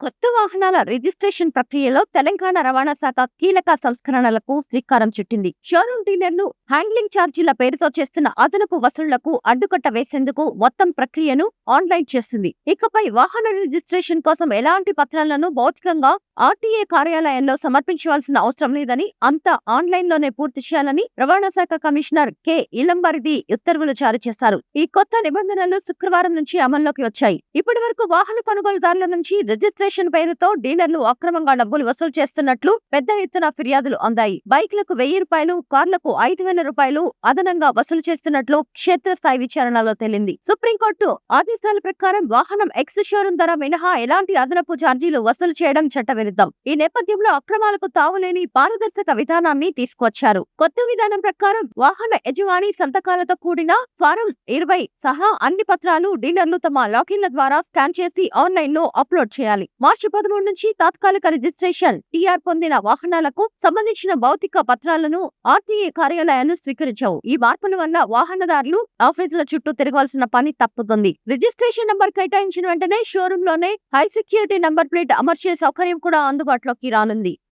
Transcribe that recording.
కొత్త వాహనాల రిజిస్ట్రేషన్ ప్రక్రియలో తెలంగాణ రవాణా శాఖ కీలక సంస్కరణలకు శ్రీకారం చుట్టింది. షోరూం డీలర్లు హ్యాండ్లింగ్ ఛార్జీల పేరుతో చేస్తున్న అదనపు వసూళ్లకు అడ్డుకట్ట వేసేందుకు మొత్తం ప్రక్రియను ఆన్లైన్ చేస్తుంది. ఇకపై వాహన రిజిస్ట్రేషన్ కోసం ఎలాంటి పత్రాలను భౌతికంగా ఆర్టీఏ కార్యాలయంలో సమర్పించవలసిన అవసరం లేదని, అంతా ఆన్లైన్లోనే పూర్తి చేయాలని రవాణా శాఖ కమిషనర్ కె. ఇలంబరిది ఉత్తర్వులు జారీ చేశారు. ఈ కొత్త నిబంధనలు శుక్రవారం నుంచి అమల్లోకి వచ్చాయి. ఇప్పటి వరకు వాహన కొనుగోలుదారుల నుంచి రిజిస్ట్రేషన్ పేరుతో డీలర్లు అక్రమంగా డబ్బులు వసూలు చేస్తున్నట్లు పెద్ద ఎత్తున ఫిర్యాదులు అందాయి. బైక్లకు 1000 రూపాయలు, కార్లకు 5000 రూపాయలు అదనంగా వసూలు చేస్తున్నట్లు క్షేత్రస్థాయి విచారణలో తేలింది. సుప్రీంకోర్టు ఆదేశాల ప్రకారం వాహనం ఎక్స్ షోరూం ధర మినహా ఎలాంటి అదనపు ఛార్జీలు వసూలు చేయడం చట్టవిరుద్ధం. ఈ నేపథ్యంలో అక్రమాలకు తావులేని పారదర్శక విధానాన్ని తీసుకొచ్చారు. కొత్త విధానం ప్రకారం వాహన యజమాని సంతకాలతో కూడిన ఫారం 20 సహా అన్ని పత్రాలు డీలర్లు తమ లాగిన్ల ద్వారా స్కాన్ చేసి ఆన్లైన్ లో అప్లోడ్ చేయాలి. మార్చి 13 నుంచి తాత్కాలిక రిజిస్ట్రేషన్ టీఆర్ పొందిన వాహనాలకు సంబంధించిన భౌతిక పత్రాలను ఆర్టీఏ కార్యాలయాలు స్వీకరించవు. ఈ మార్పుల వల్ల వాహనదారులు ఆఫీసుల చుట్టూ తిరగాల్సిన పని తప్పుతుంది. రిజిస్ట్రేషన్ నంబర్ కేటాయించిన వెంటనే షోరూంలోనే హై సెక్యూరిటీ నంబర్ ప్లేట్ అమర్చే సౌకర్యం కూడా అందుబాటులోకి రానుంది.